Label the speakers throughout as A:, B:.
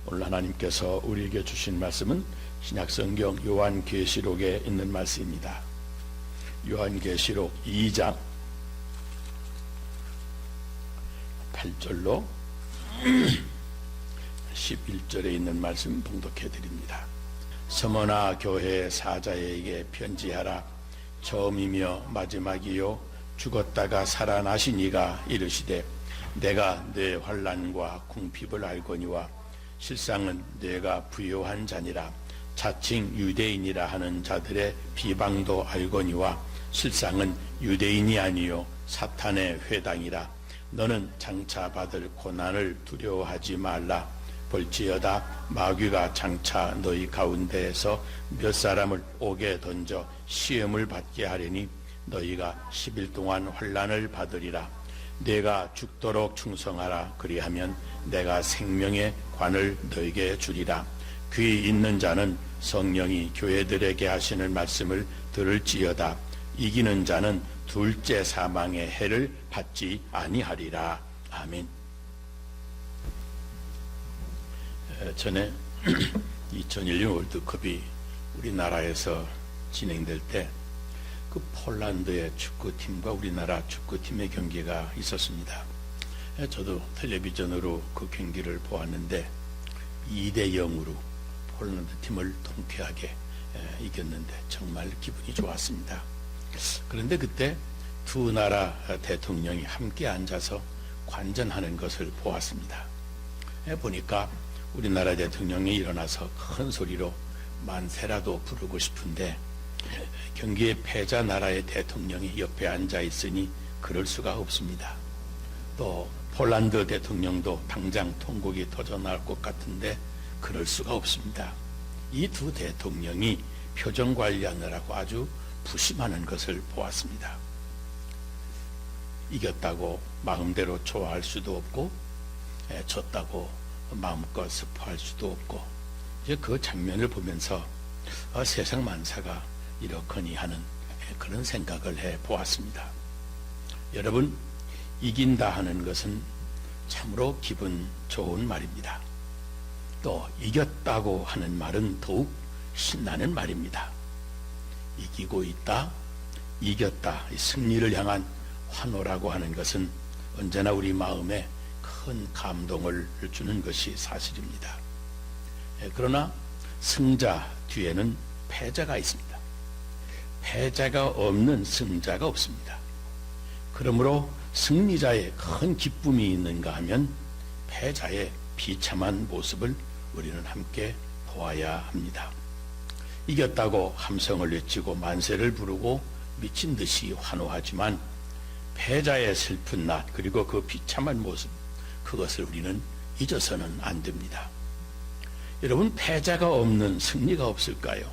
A: 오늘 하나님께서 우리에게 주신 말씀은 신약성경 요한계시록에 있는 말씀입니다. 요한계시록 2장 8절로 11절에 있는 말씀 봉독해 드립니다. 서머나 교회 사자에게 편지하라. 처음이며 마지막이요 죽었다가 살아나신 이가 이르시되 내가 내 환난과 궁핍을 알거니와 실상은 내가 부요한 자니라. 자칭 유대인이라 하는 자들의 비방도 알거니와 실상은 유대인이 아니요 사탄의 회당이라. 너는 장차 받을 고난을 두려워하지 말라. 볼지어다 마귀가 장차 너희 가운데에서 몇 사람을 옥에 던져 시험을 받게 하려니 너희가 10일 동안 환난을 받으리라. 내가 죽도록 충성하라. 그리하면 내가 생명의 관을 너희에게 주리라. 귀 있는 자는 성령이 교회들에게 하시는 말씀을 들을지어다. 이기는 자는 둘째 사망의 해를 받지 아니하리라. 아멘. 전에 2001년 월드컵이 우리나라에서 진행될 때 그 폴란드의 축구팀과 우리나라 축구팀의 경기가 있었습니다. 저도 텔레비전으로 그 경기를 보았는데 2대 0으로 폴란드 팀을 통쾌하게 이겼는데 정말 기분이 좋았습니다. 그런데 그때 두 나라 대통령이 함께 앉아서 관전하는 것을 보았습니다. 보니까 우리나라 대통령이 일어나서 큰 소리로 만세라도 부르고 싶은데 경기의 패자 나라의 대통령이 옆에 앉아 있으니 그럴 수가 없습니다. 또 폴란드 대통령도 당장 통곡이 터져 나올 것 같은데 그럴 수가 없습니다. 이 두 대통령이 표정 관리하느라고 아주 부심하는 것을 보았습니다. 이겼다고 마음대로 좋아할 수도 없고 졌다고 마음껏 슬퍼할 수도 없고, 이제 그 장면을 보면서 세상 만사가 이렇거니 하는 그런 생각을 해 보았습니다. 여러분, 이긴다 하는 것은 참으로 기분 좋은 말입니다. 또 이겼다고 하는 말은 더욱 신나는 말입니다. 이기고 있다, 이겼다, 승리를 향한 환호라고 하는 것은 언제나 우리 마음에 큰 감동을 주는 것이 사실입니다. 그러나 승자 뒤에는 패자가 있습니다. 패자가 없는 승자가 없습니다. 그러므로 승리자의 큰 기쁨이 있는가 하면 패자의 비참한 모습을 우리는 함께 보아야 합니다. 이겼다고 함성을 외치고 만세를 부르고 미친 듯이 환호하지만 패자의 슬픈 낯 그리고 그 비참한 모습, 그것을 우리는 잊어서는 안 됩니다. 여러분, 패자가 없는 승리가 없을까요?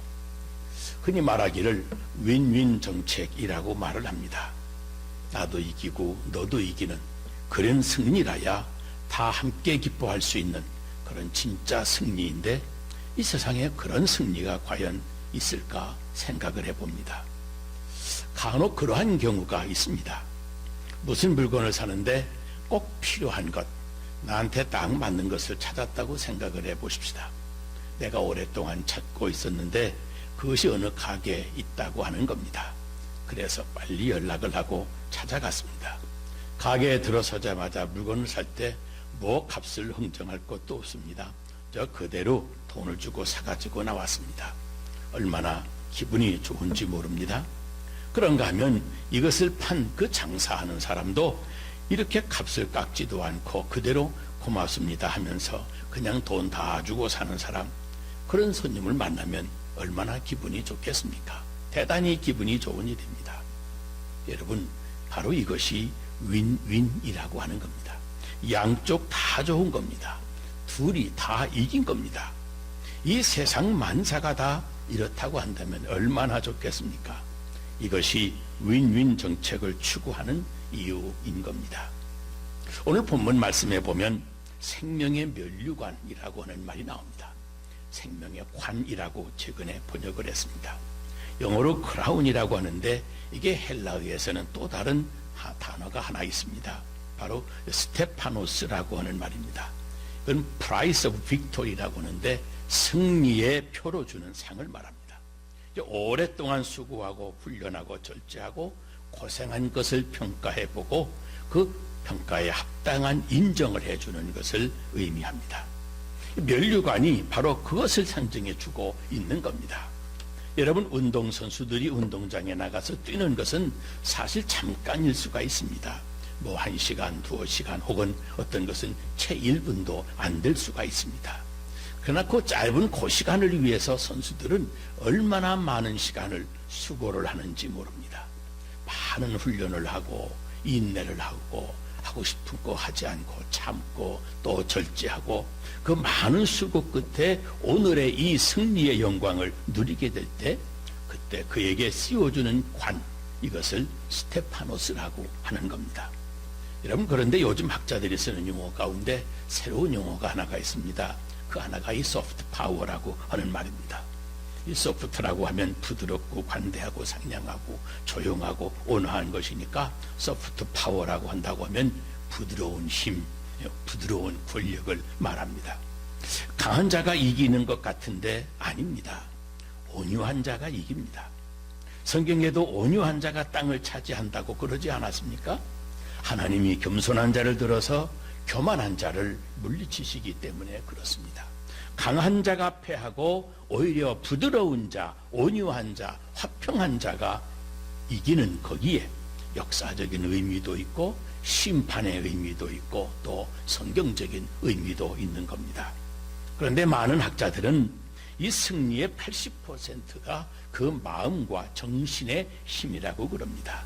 A: 흔히 말하기를 윈윈 정책이라고 말을 합니다. 나도 이기고 너도 이기는 그런 승리라야 다 함께 기뻐할 수 있는 그런 진짜 승리인데, 이 세상에 그런 승리가 과연 있을까 생각을 해봅니다. 간혹 그러한 경우가 있습니다. 무슨 물건을 사는데 꼭 필요한 것, 나한테 딱 맞는 것을 찾았다고 생각을 해보십시다. 내가 오랫동안 찾고 있었는데 그것이 어느 가게에 있다고 하는 겁니다. 그래서 빨리 연락을 하고 찾아갔습니다. 가게에 들어서자마자 물건을 살 때 뭐 값을 흥정할 것도 없습니다. 저 그대로 돈을 주고 사가지고 나왔습니다. 얼마나 기분이 좋은지 모릅니다. 그런가 하면 이것을 판 그 장사하는 사람도 이렇게 값을 깎지도 않고 그대로 고맙습니다 하면서 그냥 돈 다 주고 사는 사람, 그런 손님을 만나면 얼마나 기분이 좋겠습니까? 대단히 기분이 좋은 일입니다. 여러분, 바로 이것이 윈윈이라고 하는 겁니다. 양쪽 다 좋은 겁니다. 둘이 다 이긴 겁니다. 이 세상 만사가 다 이렇다고 한다면 얼마나 좋겠습니까? 이것이 윈윈 정책을 추구하는 이유인 겁니다. 오늘 본문 말씀에 보면 생명의 면류관이라고 하는 말이 나옵니다. 생명의 관이라고 최근에 번역을 했습니다. 영어로 크라운이라고 하는데 이게 헬라어에서는 또 다른 단어가 하나 있습니다. 바로 스테파노스라고 하는 말입니다. 그건 Price of Victory라고 하는데 승리의 표로 주는 상을 말합니다. 오랫동안 수고하고 훈련하고 절제하고 고생한 것을 평가해보고 그 평가에 합당한 인정을 해주는 것을 의미합니다. 면류관이 바로 그것을 상징해주고 있는 겁니다. 여러분, 운동선수들이 운동장에 나가서 뛰는 것은 사실 잠깐일 수가 있습니다. 뭐 1시간, 2시간 혹은 어떤 것은 채 1분도 안 될 수가 있습니다. 그러나 그 짧은 그 시간을 위해서 선수들은 얼마나 많은 시간을 수고를 하는지 모릅니다. 많은 훈련을 하고 인내를 하고 하고 싶은 거 하지 않고 참고 또 절제하고 그 많은 수고 끝에 오늘의 이 승리의 영광을 누리게 될 때 그때 그에게 씌워주는 관, 이것을 스테파노스라고 하는 겁니다. 여러분, 그런데 요즘 학자들이 쓰는 용어 가운데 새로운 용어가 하나가 있습니다. 그 하나가 이 소프트 파워라고 하는 말입니다. 이 소프트라고 하면 부드럽고 관대하고 상냥하고 조용하고 온화한 것이니까 소프트 파워라고 한다고 하면 부드러운 힘, 부드러운 권력을 말합니다. 강한 자가 이기는 것 같은데 아닙니다. 온유한 자가 이깁니다. 성경에도 온유한 자가 땅을 차지한다고 그러지 않았습니까? 하나님이 겸손한 자를 들어서 교만한 자를 물리치시기 때문에 그렇습니다. 강한 자가 패하고 오히려 부드러운 자, 온유한 자, 화평한 자가 이기는 거기에 역사적인 의미도 있고 심판의 의미도 있고 또 성경적인 의미도 있는 겁니다. 그런데 많은 학자들은 이 승리의 80%가 그 마음과 정신의 힘이라고 그럽니다.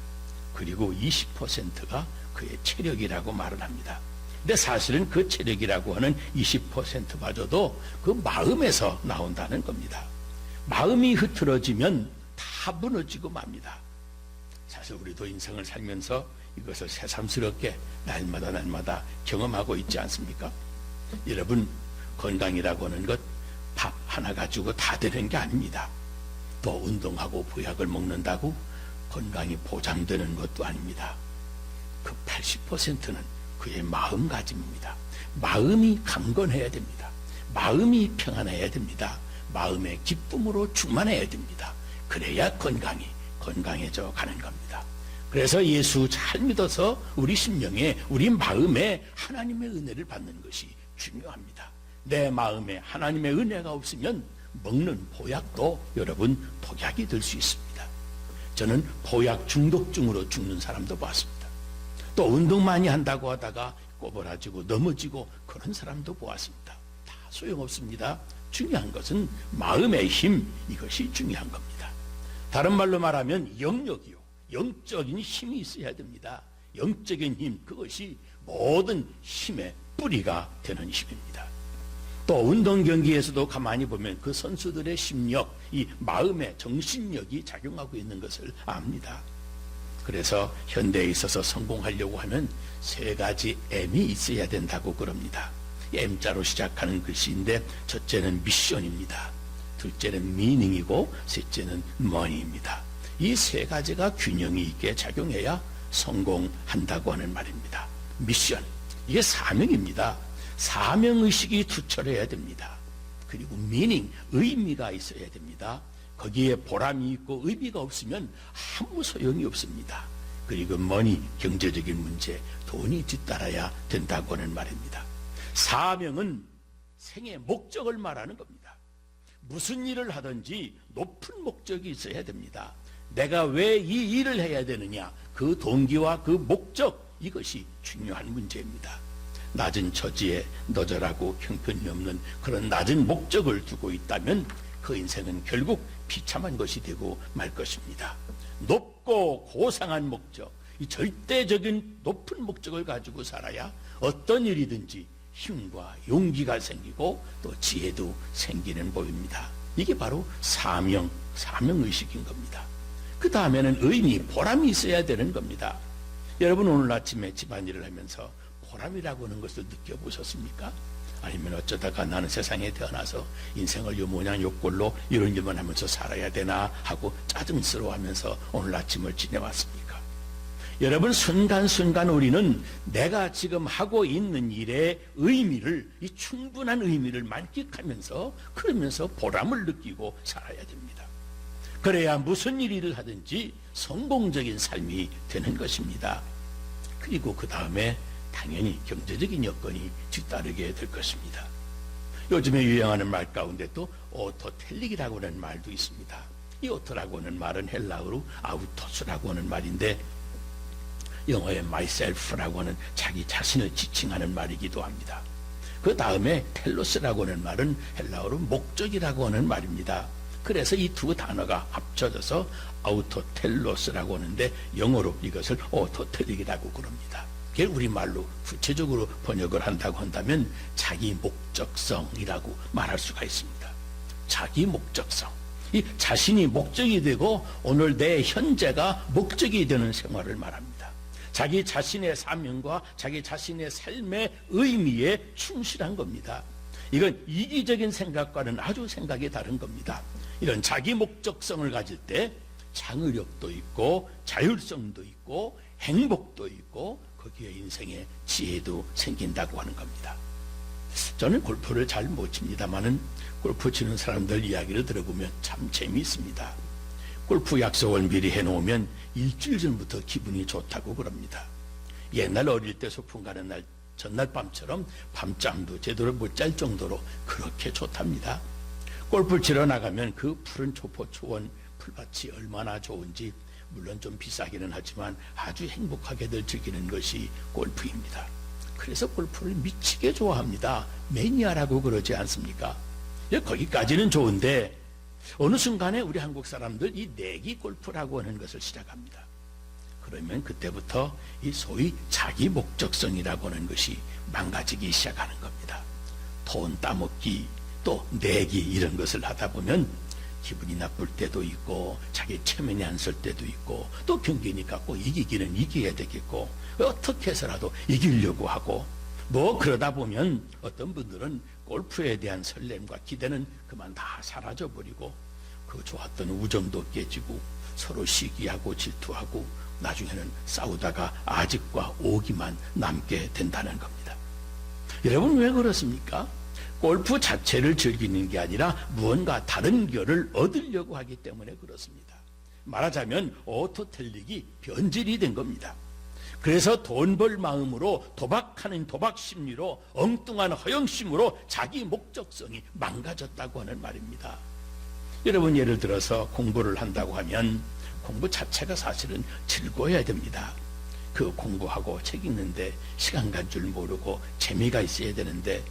A: 그리고 20%가 그의 체력이라고 말을 합니다. 근데 사실은 그 체력이라고 하는 20%마저도 그 마음에서 나온다는 겁니다. 마음이 흐트러지면 다 무너지고 맙니다. 사실 우리도 인생을 살면서 이것을 새삼스럽게 날마다 경험하고 있지 않습니까? 여러분, 건강이라고 하는 것 밥 하나 가지고 다 되는 게 아닙니다. 또 운동하고 보약을 먹는다고 건강이 보장되는 것도 아닙니다. 그 80%는 그의 마음가짐입니다. 마음이 강건해야 됩니다. 마음이 평안해야 됩니다. 마음의 기쁨으로 충만해야 됩니다. 그래야 건강해져 가는 겁니다. 그래서 예수 잘 믿어서 우리 심령에, 우리 마음에 하나님의 은혜를 받는 것이 중요합니다. 내 마음에 하나님의 은혜가 없으면 먹는 보약도 여러분 독약이 될 수 있습니다. 저는 보약 중독증으로 죽는 사람도 봤습니다. 또 운동 많이 한다고 하다가 꼬부라지고 넘어지고 그런 사람도 보았습니다. 다 소용없습니다. 중요한 것은 마음의 힘, 이것이 중요한 겁니다. 다른 말로 말하면 영역이요, 영적인 힘이 있어야 됩니다. 영적인 힘, 그것이 모든 힘의 뿌리가 되는 힘입니다. 또 운동 경기에서도 가만히 보면 그 선수들의 심력, 이 마음의 정신력이 작용하고 있는 것을 압니다. 그래서 현대에 있어서 성공하려고 하면 3가지 M이 있어야 된다고 그럽니다. M자로 시작하는 글씨인데 첫째는 미션입니다. 둘째는 미닝이고 셋째는 머니입니다. 이 3가지가 균형이 있게 작용해야 성공한다고 하는 말입니다. 미션, 이게 사명입니다. 사명의식이 투철해야 됩니다. 그리고 미닝, 의미가 있어야 됩니다. 거기에 보람이 있고 의미가 없으면 아무 소용이 없습니다. 그리고 머니, 경제적인 문제, 돈이 뒤따라야 된다고 하는 말입니다. 사명은 생의 목적을 말하는 겁니다. 무슨 일을 하든지 높은 목적이 있어야 됩니다. 내가 왜 이 일을 해야 되느냐, 그 동기와 그 목적, 이것이 중요한 문제입니다. 낮은 처지에 너절하고 형편이 없는 그런 낮은 목적을 두고 있다면 그 인생은 결국 비참한 것이 되고 말 것입니다. 높고 고상한 목적, 이 절대적인 높은 목적을 가지고 살아야 어떤 일이든지 힘과 용기가 생기고 또 지혜도 생기는 법입니다. 이게 바로 사명의식인 겁니다. 그 다음에는 의미, 보람이 있어야 되는 겁니다. 여러분, 오늘 아침에 집안일을 하면서 보람이라고 하는 것을 느껴보셨습니까? 아니면 어쩌다가 나는 세상에 태어나서 인생을 요 모양 요 꼴로 이런 일만 하면서 살아야 되나 하고 짜증스러워하면서 오늘 아침을 지내왔습니까? 여러분, 순간순간 우리는 내가 지금 하고 있는 일의 의미를, 이 충분한 의미를 만끽하면서, 그러면서 보람을 느끼고 살아야 됩니다. 그래야 무슨 일을 하든지 성공적인 삶이 되는 것입니다. 그리고 그 다음에 당연히 경제적인 여건이 뒤따르게 될 것입니다. 요즘에 유행하는 말 가운데 또 오토텔릭이라고 하는 말도 있습니다. 이 오토라고 하는 말은 헬라어로 아우토스라고 하는 말인데, 영어의 myself라고 하는 자기 자신을 지칭하는 말이기도 합니다. 그 다음에 텔로스라고 하는 말은 헬라어로 목적이라고 하는 말입니다. 그래서 이 두 단어가 합쳐져서 아우토텔로스라고 하는데, 영어로 이것을 오토텔릭이라고 그럽니다. 그게 우리말로 구체적으로 번역을 한다고 한다면 자기 목적성이라고 말할 수가 있습니다. 자기 목적성. 이 자신이 목적이 되고 오늘 내 현재가 목적이 되는 생활을 말합니다. 자기 자신의 사명과 자기 자신의 삶의 의미에 충실한 겁니다. 이건 이기적인 생각과는 아주 생각이 다른 겁니다. 이런 자기 목적성을 가질 때 창의력도 있고 자율성도 있고 행복도 있고 거기에 인생의 지혜도 생긴다고 하는 겁니다. 저는 골프를 잘 못 칩니다만은 골프 치는 사람들 이야기를 들어보면 참 재미있습니다. 골프 약속을 미리 해놓으면 일주일 전부터 기분이 좋다고 그럽니다. 옛날 어릴 때 소풍 가는 날 전날 밤처럼 밤잠도 제대로 못 잘 정도로 그렇게 좋답니다. 골프 치러 나가면 그 푸른 초포 초원 풀밭이 얼마나 좋은지, 물론 좀 비싸기는 하지만 아주 행복하게들 즐기는 것이 골프입니다. 그래서 골프를 미치게 좋아합니다. 매니아라고 그러지 않습니까? 거기까지는 좋은데 어느 순간에 우리 한국 사람들 이 내기 골프라고 하는 것을 시작합니다. 그러면 그때부터 이 소위 자기 목적성이라고 하는 것이 망가지기 시작하는 겁니다. 돈 따먹기, 또 내기 이런 것을 하다 보면 기분이 나쁠 때도 있고 자기 체면이 안 설 때도 있고, 또 경기니까 꼭 이기기는 이겨야 되겠고 어떻게 해서라도 이기려고 하고, 뭐 그러다 보면 어떤 분들은 골프에 대한 설렘과 기대는 그만 다 사라져버리고 그 좋았던 우정도 깨지고 서로 시기하고 질투하고 나중에는 싸우다가 아직과 오기만 남게 된다는 겁니다. 여러분, 왜 그렇습니까? 골프 자체를 즐기는 게 아니라 무언가 다른 결을 얻으려고 하기 때문에 그렇습니다. 말하자면 오토텔릭이 변질이 된 겁니다. 그래서 돈 벌 마음으로 도박하는 도박 심리로, 엉뚱한 허영심으로 자기 목적성이 망가졌다고 하는 말입니다. 여러분, 예를 들어서 공부를 한다고 하면 공부 자체가 사실은 즐거워야 됩니다. 그 공부하고 책 읽는데 시간 간 줄 모르고 재미가 있어야 되는데,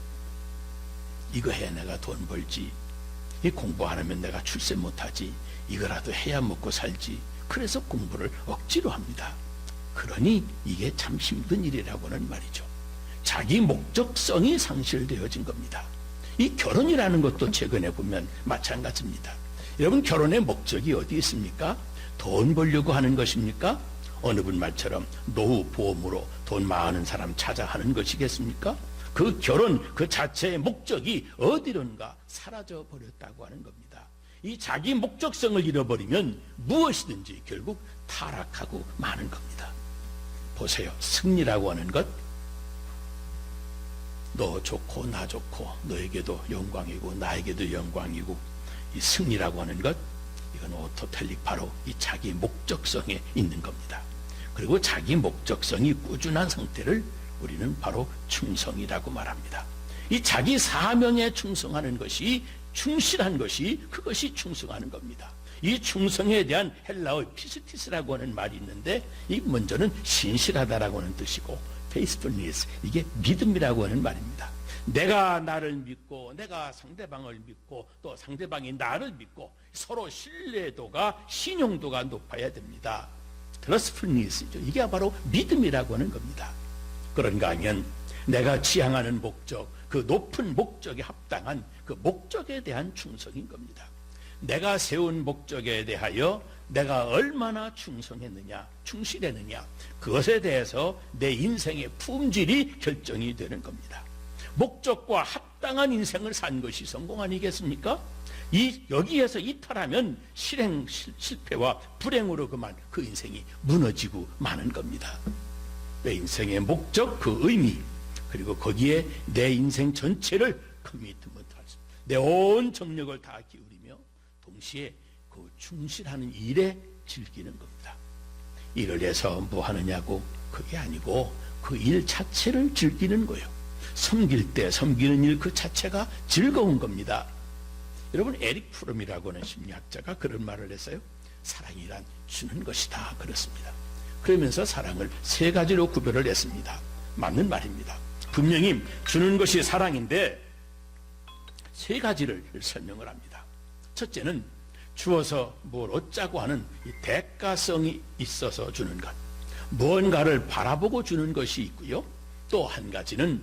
A: 이거 해야 내가 돈 벌지, 이 공부 안 하면 내가 출세 못하지, 이거라도 해야 먹고 살지, 그래서 공부를 억지로 합니다. 그러니 이게 참 힘든 일이라고는 말이죠. 자기 목적성이 상실되어진 겁니다. 이 결혼이라는 것도 최근에 보면 마찬가지입니다. 여러분, 결혼의 목적이 어디 있습니까? 돈 벌려고 하는 것입니까? 어느 분 말처럼 노후 보험으로 돈 많은 사람 찾아 하는 것이겠습니까? 그 결혼 그 자체의 목적이 어디론가 사라져 버렸다고 하는 겁니다. 이 자기 목적성을 잃어버리면 무엇이든지 결국 타락하고 마는 겁니다. 보세요. 승리라고 하는 것, 너 좋고 나 좋고 너에게도 영광이고 나에게도 영광이고, 이 승리라고 하는 것, 이건 오토텔릭, 바로 이 자기 목적성에 있는 겁니다. 그리고 자기 목적성이 꾸준한 상태를 우리는 바로 충성이라고 말합니다. 이 자기 사명에 충성하는 것이, 충실한 것이, 그것이 충성하는 겁니다. 이 충성에 대한 헬라어 피스티스라고 하는 말이 있는데, 이 먼저는 신실하다라고 하는 뜻이고, faithfulness, 이게 믿음이라고 하는 말입니다. 내가 나를 믿고 내가 상대방을 믿고 또 상대방이 나를 믿고 서로 신뢰도가, 신용도가 높아야 됩니다. trustfulness죠. 이게 바로 믿음이라고 하는 겁니다. 그런가 하면 내가 지향하는 목적, 그 높은 목적에 합당한 그 목적에 대한 충성인 겁니다. 내가 세운 목적에 대하여 내가 얼마나 충성했느냐, 충실했느냐, 그것에 대해서 내 인생의 품질이 결정이 되는 겁니다. 목적과 합당한 인생을 산 것이 성공 아니겠습니까? 여기에서 이탈하면 실패와 불행으로 그만 그 인생이 무너지고 마는 겁니다. 내 인생의 목적, 그 의미, 그리고 거기에 내 인생 전체를 커미트먼트할 수, 내 온 정력을 다 기울이며 동시에 그 충실하는 일에 즐기는 겁니다. 일을 해서 뭐 하느냐고 그게 아니고 그 일 자체를 즐기는 거예요. 섬길 때 섬기는 일 그 자체가 즐거운 겁니다. 여러분, 에릭 프롬이라고 하는 심리학자가 그런 말을 했어요. 사랑이란 주는 것이다 그렇습니다. 그러면서 사랑을 세 가지로 구별을 했습니다. 맞는 말입니다. 분명히 주는 것이 사랑인데 세 가지를 설명을 합니다. 첫째는 주어서 뭘 얻자고 하는 이 대가성이 있어서 주는 것, 무언가를 바라보고 주는 것이 있고요. 또 한 가지는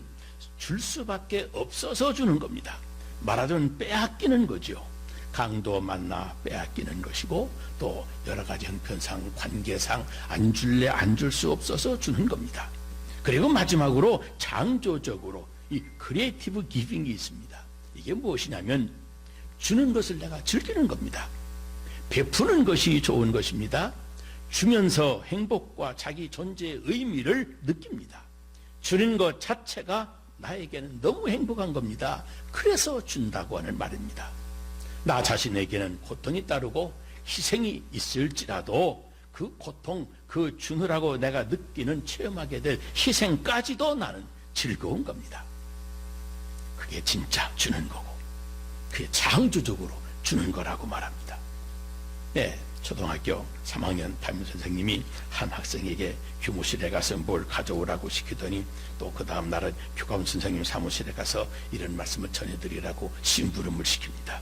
A: 줄 수밖에 없어서 주는 겁니다. 말하자면 빼앗기는 거죠. 강도 만나 빼앗기는 것이고 또 여러 가지 형편상 관계상 안 줄래 안 줄 수 없어서 주는 겁니다. 그리고 마지막으로 창조적으로 이 크리에이티브 기빙이 있습니다. 이게 무엇이냐면 주는 것을 내가 즐기는 겁니다. 베푸는 것이 좋은 것입니다. 주면서 행복과 자기 존재의 의미를 느낍니다. 주는 것 자체가 나에게는 너무 행복한 겁니다. 그래서 준다고 하는 말입니다. 나 자신에게는 고통이 따르고 희생이 있을지라도 그 고통, 그 주느라고 내가 느끼는 체험하게 될 희생까지도 나는 즐거운 겁니다. 그게 진짜 주는 거고 그게 창조적으로 주는 거라고 말합니다. 네, 초등학교 3학년 담임 선생님이 한 학생에게 교무실에 가서 뭘 가져오라고 시키더니 또 그 다음 날은 교감 선생님 사무실에 가서 이런 말씀을 전해드리라고 심부름을 시킵니다.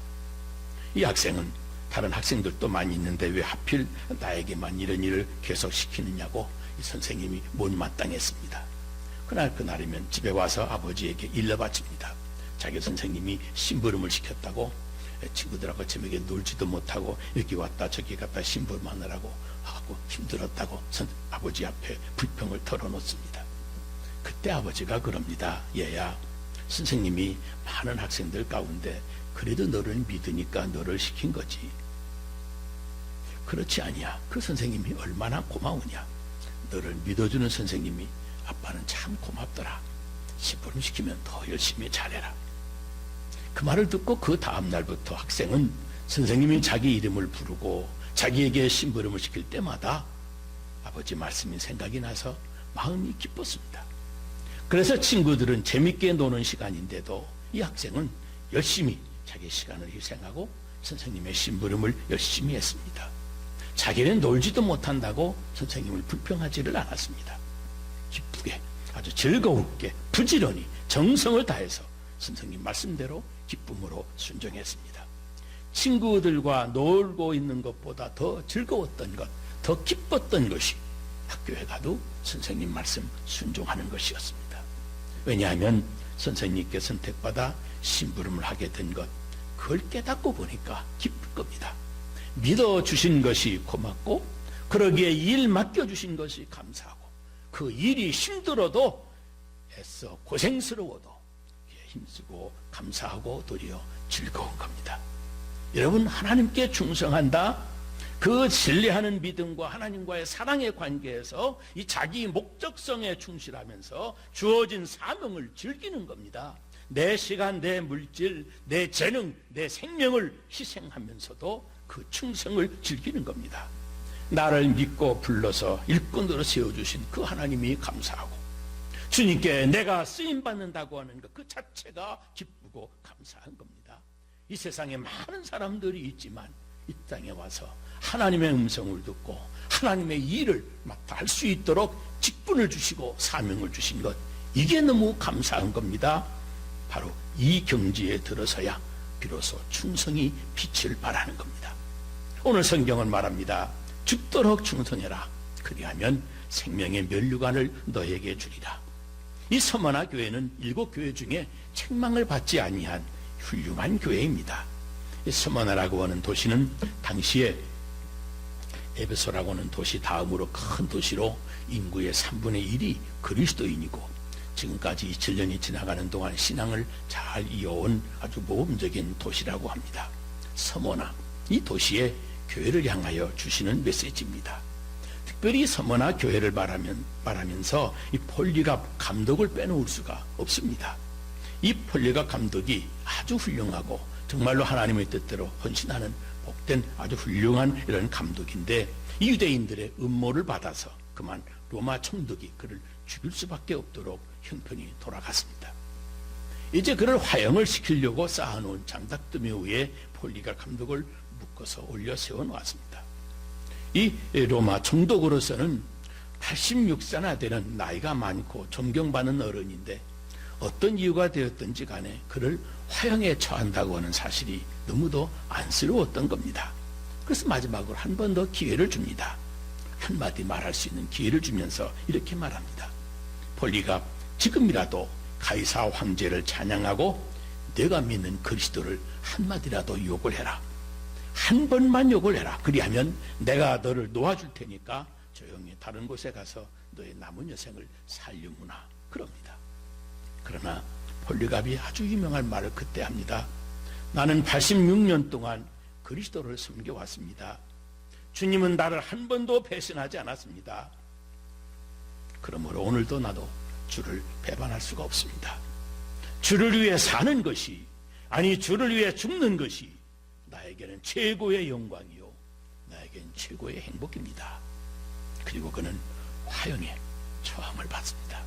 A: 이 학생은 다른 학생들도 많이 있는데 왜 하필 나에게만 이런 일을 계속 시키느냐고 이 선생님이 못마땅했습니다. 그날이면 집에 와서 아버지에게 일러 바칩니다. 자기 선생님이 심부름을 시켰다고 친구들하고 저녁에 놀지도 못하고 여기 왔다 저기 갔다 심부름하느라고 하고 힘들었다고 아버지 앞에 불평을 털어놓습니다. 그때 아버지가 그럽니다. 얘야, 선생님이 많은 학생들 가운데 그래도 너를 믿으니까 너를 시킨 거지. 그렇지 아니야. 그 선생님이 얼마나 고마우냐. 너를 믿어주는 선생님이 아빠는 참 고맙더라. 심부름 시키면 더 열심히 잘해라. 그 말을 듣고 그 다음 날부터 학생은 선생님이 자기 이름을 부르고 자기에게 심부름을 시킬 때마다 아버지 말씀이 생각이 나서 마음이 기뻤습니다. 그래서 친구들은 재밌게 노는 시간인데도 이 학생은 열심히 자기 시간을 희생하고 선생님의 심부름을 열심히 했습니다. 자기는 놀지도 못한다고 선생님을 불평하지를 않았습니다. 기쁘게 아주 즐거웠게 부지런히 정성을 다해서 선생님 말씀대로 기쁨으로 순종했습니다. 친구들과 놀고 있는 것보다 더 즐거웠던 것, 더 기뻤던 것이 학교에 가도 선생님 말씀 순종하는 것이었습니다. 왜냐하면 선생님께 선택받아 심부름을 하게 된 것, 그걸 깨닫고 보니까 기쁠 겁니다. 믿어주신 것이 고맙고 그러기에 일 맡겨주신 것이 감사하고 그 일이 힘들어도 애써 고생스러워도 힘쓰고 감사하고 도리어 즐거운 겁니다. 여러분, 하나님께 충성한다, 그 신뢰하는 믿음과 하나님과의 사랑의 관계에서 이 자기 목적성에 충실하면서 주어진 사명을 즐기는 겁니다. 내 시간, 내 물질, 내 재능, 내 생명을 희생하면서도 그 충성을 즐기는 겁니다. 나를 믿고 불러서 일꾼으로 세워주신 그 하나님이 감사하고 주님께 내가 쓰임받는다고 하는 것 그 자체가 기쁘고 감사한 겁니다. 이 세상에 많은 사람들이 있지만 이 땅에 와서 하나님의 음성을 듣고 하나님의 일을 맡아 할 수 있도록 직분을 주시고 사명을 주신 것, 이게 너무 감사한 겁니다. 바로 이 경지에 들어서야 비로소 충성이 빛을 발하는 겁니다. 오늘 성경은 말합니다. 죽도록 충성해라. 그리하면 생명의 면류관을 너에게 주리라. 이 서머나 교회는 7교회 중에 책망을 받지 아니한 훌륭한 교회입니다. 이 서머나라고 하는 도시는 당시에 에베소라고 하는 도시 다음으로 큰 도시로 인구의 3분의 1이 그리스도인이고 지금까지 27년이 지나가는 동안 신앙을 잘 이어온 아주 모범적인 도시라고 합니다. 서모나 이 도시의 교회를 향하여 주시는 메시지입니다. 특별히 서머나 교회를 말하면서 이 폴리갑 감독을 빼놓을 수가 없습니다. 이 폴리갑 감독이 아주 훌륭하고 정말로 하나님의 뜻대로 헌신하는 복된 아주 훌륭한 이런 감독인데, 이 유대인들의 음모를 받아서 그만 로마 총독이 그를 죽일 수밖에 없도록 형편이 돌아갔습니다. 이제 그를 화형을 시키려고 쌓아놓은 장작더미 위에 폴리갑 감독을 묶어서 올려 세워놓았습니다. 이 로마 총독으로서는 86세나 되는 나이가 많고 존경받는 어른인데, 어떤 이유가 되었든지 간에 그를 화형에 처한다고 하는 사실이 너무도 안쓰러웠던 겁니다. 그래서 마지막으로 한 번 더 기회를 줍니다. 한마디 말할 수 있는 기회를 주면서 이렇게 말합니다. 폴리갑, 지금이라도 가이사 황제를 찬양하고 내가 믿는 그리스도를 한마디라도 욕을 해라. 한 번만 욕을 해라. 그리하면 내가 너를 놓아줄 테니까 조용히 다른 곳에 가서 너의 남은 여생을 살려무나. 그럽니다. 그러나 폴리갑이 아주 유명한 말을 그때 합니다. 나는 86년 동안 그리스도를 섬겨왔습니다. 주님은 나를 한 번도 배신하지 않았습니다. 그러므로 오늘도 나도 주를 배반할 수가 없습니다. 주를 위해 사는 것이, 아니 주를 위해 죽는 것이 나에게는 최고의 영광이요 나에게는 최고의 행복입니다. 그리고 그는 화형에 처함을 받습니다.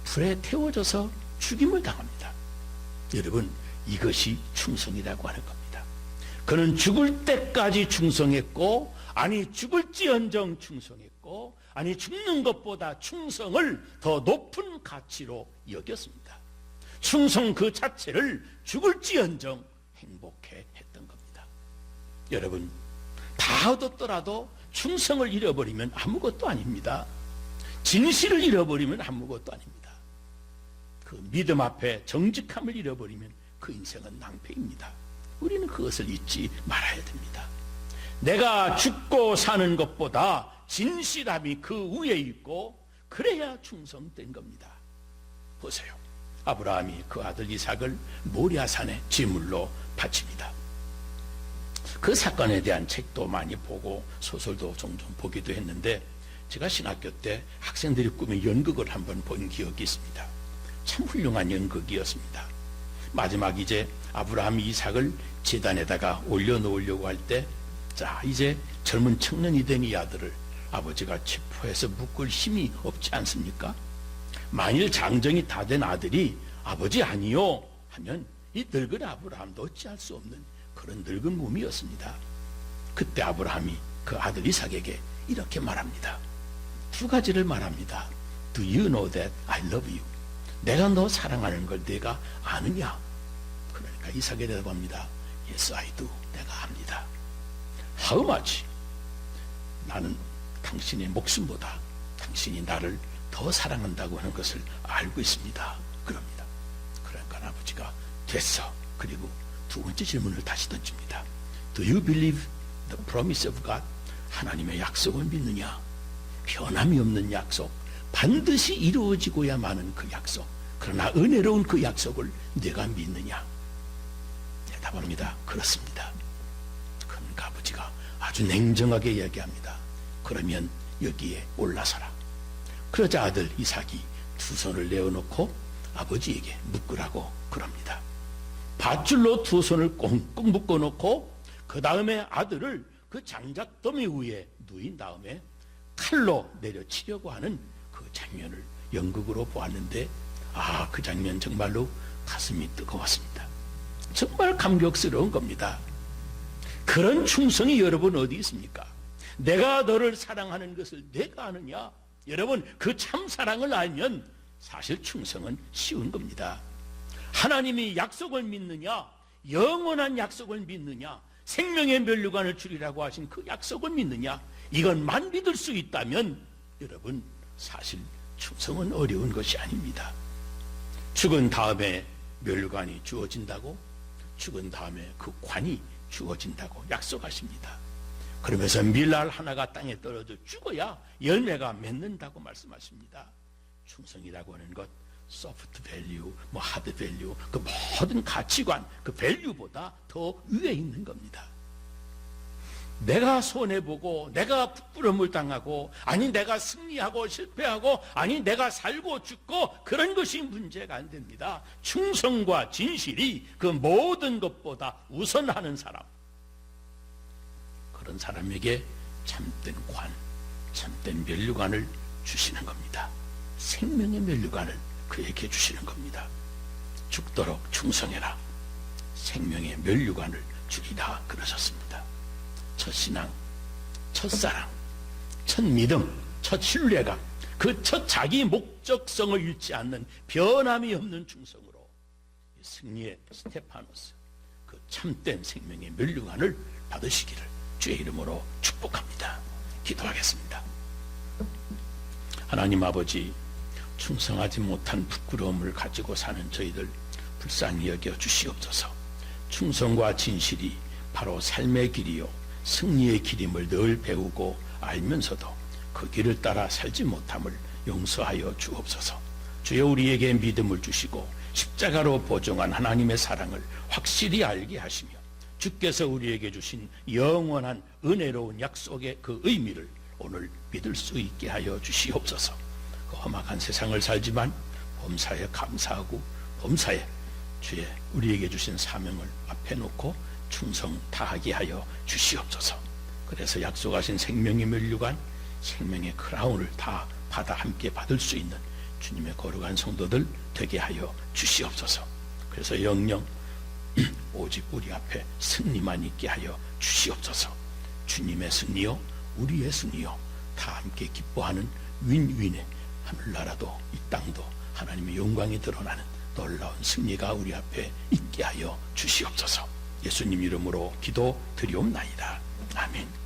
A: 불에 태워져서 죽임을 당합니다. 여러분, 이것이 충성이라고 하는 겁니다. 그는 죽을 때까지 충성했고, 아니 죽을지언정 충성했고, 아니 죽는 것보다 충성을 더 높은 가치로 여겼습니다. 충성 그 자체를 죽을지언정 행복해 했던 겁니다. 여러분, 다 얻었더라도 충성을 잃어버리면 아무것도 아닙니다. 진실을 잃어버리면 아무것도 아닙니다. 그 믿음 앞에 정직함을 잃어버리면 그 인생은 낭패입니다. 우리는 그것을 잊지 말아야 됩니다. 내가 죽고 사는 것보다 진실함이 그 위에 있고, 그래야 충성된 겁니다. 보세요. 아브라함이 그 아들 이삭을 모리아산에 제물로 바칩니다. 그 사건에 대한 책도 많이 보고 소설도 종종 보기도 했는데, 제가 신학교 때 학생들이 꾸민 연극을 한번 본 기억이 있습니다. 참 훌륭한 연극이었습니다. 마지막 이제 아브라함이 이삭을 제단에다가 올려놓으려고 할 때, 자 이제 젊은 청년이 된 이 아들을 아버지가 체포해서 묶을 힘이 없지 않습니까? 만일 장정이 다 된 아들이 아버지 아니요 하면 이 늙은 아브라함도 어찌할 수 없는 그런 늙은 몸이었습니다. 그때 아브라함이 그 아들 이삭에게 이렇게 말합니다. 두 가지를 말합니다. Do you know that I love you? 내가 너 사랑하는 걸 내가 아느냐? 그러니까 이삭이 대답합니다. Yes, I do. 내가 압니다. How much? 나는 당신의 목숨보다 당신이 나를 더 사랑한다고 하는 것을 알고 있습니다. 그럽니다. 그러니까 아버지가 됐어. 그리고 두 번째 질문을 다시 던집니다. Do you believe the promise of God? 하나님의 약속을 믿느냐? 변함이 없는 약속, 반드시 이루어지고야 마는 그 약속, 그러나 은혜로운 그 약속을 내가 믿느냐? 대답합니다. 그렇습니다. 그러니까 아버지가 아주 냉정하게 이야기합니다. 그러면 여기에 올라서라. 그러자 아들 이삭이 두 손을 내어놓고 아버지에게 묶으라고 그럽니다. 밧줄로 두 손을 꽁꽁 묶어놓고 그 다음에 아들을 그 장작더미 위에 누인 다음에 칼로 내려치려고 하는 그 장면을 연극으로 보았는데, 그 장면 정말로 가슴이 뜨거웠습니다. 정말 감격스러운 겁니다. 그런 충성이 여러분 어디 있습니까? 내가 너를 사랑하는 것을 내가 아느냐? 여러분, 그 참 사랑을 알면 사실 충성은 쉬운 겁니다. 하나님이 약속을 믿느냐? 영원한 약속을 믿느냐? 생명의 면류관을 주리라고 하신 그 약속을 믿느냐? 이것만 믿을 수 있다면 여러분, 사실 충성은 어려운 것이 아닙니다. 죽은 다음에 면류관이 주어진다고, 죽은 다음에 그 관이 주어진다고 약속하십니다. 그러면서 밀날 하나가 땅에 떨어져 죽어야 열매가 맺는다고 말씀하십니다. 충성이라고 하는 것 소프트 밸류, 뭐 하드 밸류, 그 모든 가치관, 그 밸류보다 더 위에 있는 겁니다. 내가 손해보고, 내가 부끄러움을 당하고, 아니 내가 승리하고 실패하고, 아니 내가 살고 죽고, 그런 것이 문제가 안 됩니다. 충성과 진실이 그 모든 것보다 우선하는 사람, 그런 사람에게 참된 관, 참된 면류관을 주시는 겁니다. 생명의 면류관을 그에게 주시는 겁니다. 죽도록 충성해라. 생명의 면류관을 주리라 그러셨습니다. 첫 신앙, 첫 사랑, 첫 믿음, 첫 신뢰감, 그 첫 자기 목적성을 잃지 않는 변함이 없는 충성으로 승리의 스테파노스, 그 참된 생명의 면류관을 받으시기를 주의 이름으로 축복합니다. 기도하겠습니다. 하나님 아버지, 충성하지 못한 부끄러움을 가지고 사는 저희들 불쌍히 여겨 주시옵소서. 충성과 진실이 바로 삶의 길이요 승리의 길임을 늘 배우고 알면서도 그 길을 따라 살지 못함을 용서하여 주옵소서. 주여 우리에게 믿음을 주시고 십자가로 보정한 하나님의 사랑을 확실히 알게 하시며 주께서 우리에게 주신 영원한 은혜로운 약속의 그 의미를 오늘 믿을 수 있게 하여 주시옵소서. 그 험악한 세상을 살지만 범사에 감사하고 범사에 주의 우리에게 주신 사명을 앞에 놓고 충성 다하게 하여 주시옵소서. 그래서 약속하신 생명의 면류관, 생명의 크라운을 다 받아 함께 받을 수 있는 주님의 거룩한 성도들 되게 하여 주시옵소서. 그래서 영영 오직 우리 앞에 승리만 있게 하여 주시옵소서. 주님의 승리요 우리의 승리요 다 함께 기뻐하는 윈윈의 하늘나라도 이 땅도 하나님의 영광이 드러나는 놀라운 승리가 우리 앞에 있게 하여 주시옵소서. 예수님 이름으로 기도 드리옵나이다. 아멘.